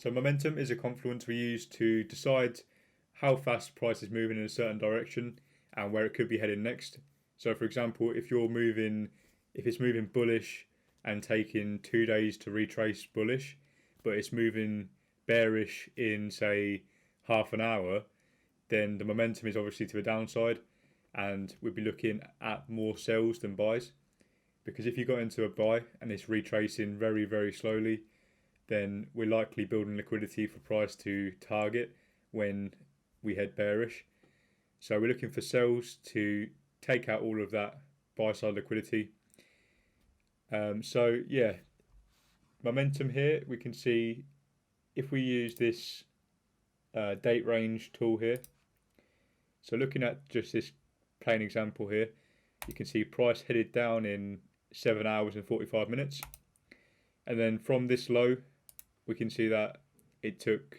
So momentum is a confluence we use to decide how fast price is moving in a certain direction and where it could be heading next. So for example, if it's moving bullish and taking 2 days to retrace bullish, but it's moving bearish in say half an hour, then the momentum is obviously to the downside and we'd be looking at more sells than buys. Because if you got into a buy and it's retracing very, very slowly, then we're likely building liquidity for price to target when we head bearish. So we're looking for sells to take out all of that buy side liquidity. So yeah, momentum here, we can see if we use this date range tool here. So looking at just this plain example here, you can see price headed down in 7 hours and 45 minutes. And then from this low, we can see that it took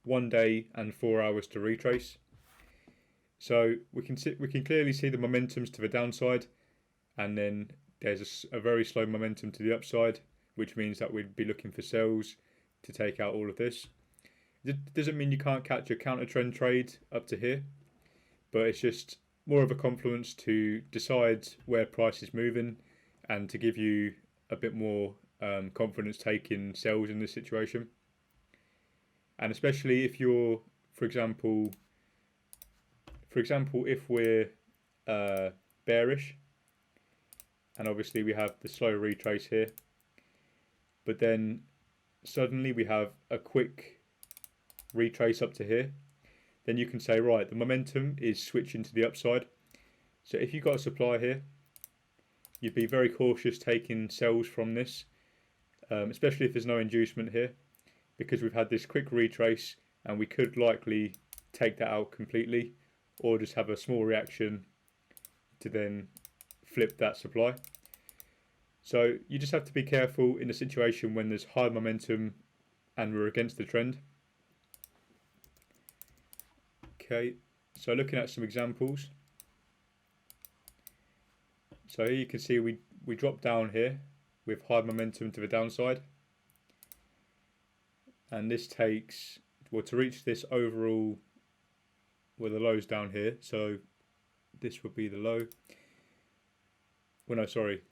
1 day and 4 hours to retrace. So we can clearly see the momentums to the downside, and then there's a very slow momentum to the upside, which means that we'd be looking for sells to take out all of this. It doesn't mean you can't catch a counter trend trade up to here, but it's just more of a confluence to decide where price is moving and to give you a bit more confidence taking sells in this situation. And especially if you're, for example, if we're bearish, and obviously we have the slow retrace here, but then suddenly we have a quick retrace up to here, then you can say, right, the momentum is switching to the upside. So if you've got a supply here, you'd be very cautious taking sells from this, especially if there's no inducement here, because we've had this quick retrace and we could likely take that out completely or just have a small reaction to then flip that supply. So you just have to be careful in a situation when there's high momentum and we're against the trend. Okay, so looking at some examples. So here you can see we drop down here with high momentum to the downside. And this takes, well, to reach this overall, well, the low's down here. So this would be the low. Well, no, sorry.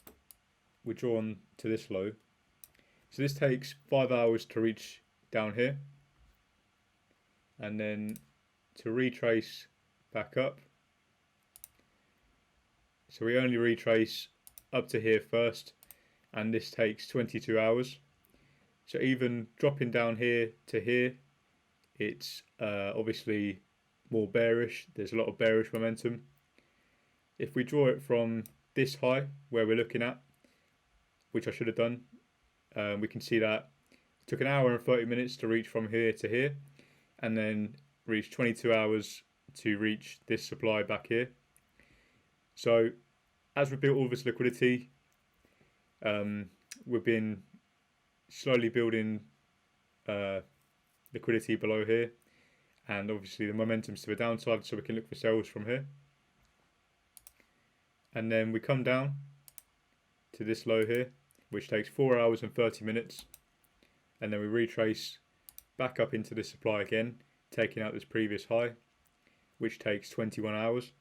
We're drawn to this low. So this takes 5 hours to reach down here. And then to retrace back up. So we only retrace up to here first, and this takes 22 hours. So even dropping down here to here, it's obviously more bearish. There's a lot of bearish momentum. If we draw it from this high where we're looking at, which I should have done, we can see that it took 1 hour and 30 minutes to reach from here to here, and then reach 22 hours to reach this supply back here. So as we built all this liquidity, we've been slowly building liquidity below here, and obviously the momentum's to the downside, so we can look for sells from here. And then we come down to this low here, which takes 4 hours and 30 minutes, and then we retrace back up into the supply again, taking out this previous high, which takes 21 hours.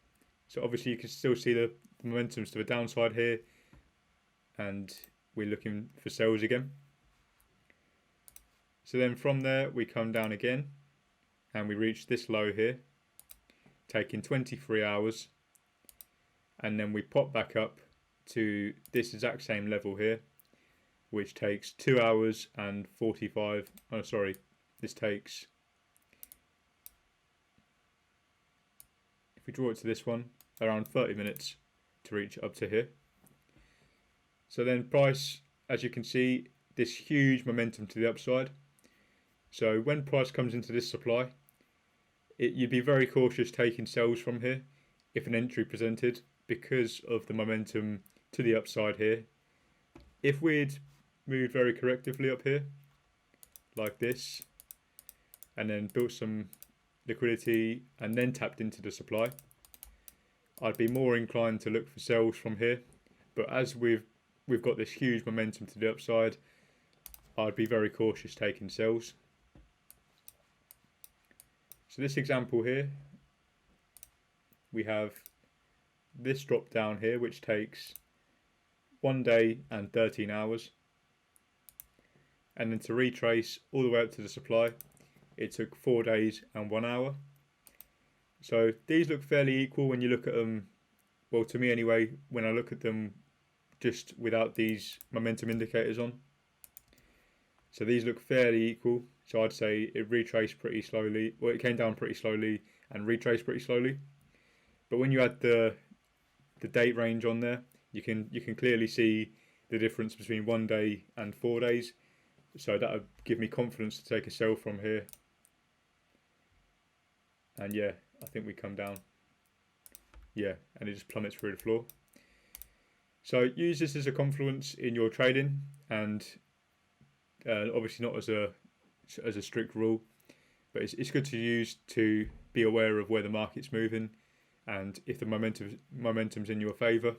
So obviously you can still see the momentum's to the downside here, and we're looking for sells again. So then from there we come down again and we reach this low here, taking 23 hours, and then we pop back up to this exact same level here, which takes 2 hours and 45, oh sorry, this takes, if we draw it to this one, around 30 minutes to reach up to here. So then price, as you can see, this huge momentum to the upside. So when price comes into this supply, you'd be very cautious taking sells from here if an entry presented, because of the momentum to the upside here. If we'd moved very correctively up here, like this, and then built some liquidity and then tapped into the supply, I'd be more inclined to look for sells from here. But as we've got this huge momentum to the upside, I'd be very cautious taking sells. So this example here, we have this drop down here, which takes 1 day and 13 hours. And then to retrace all the way up to the supply, it took 4 days and 1 hour. So these look fairly equal when you look at them, well, to me anyway, when I look at them just without these momentum indicators on. So these look fairly equal. So I'd say it retraced pretty slowly, or it came down pretty slowly and retraced pretty slowly. But when you add the date range on there, you can clearly see the difference between 1 day and 4 days. So that would give me confidence to take a sell from here. And yeah, I think we come down. Yeah, and it just plummets through the floor. So use this as a confluence in your trading, and obviously not as a strict rule, but it's good to use to be aware of where the market's moving and if the momentum's in your favour.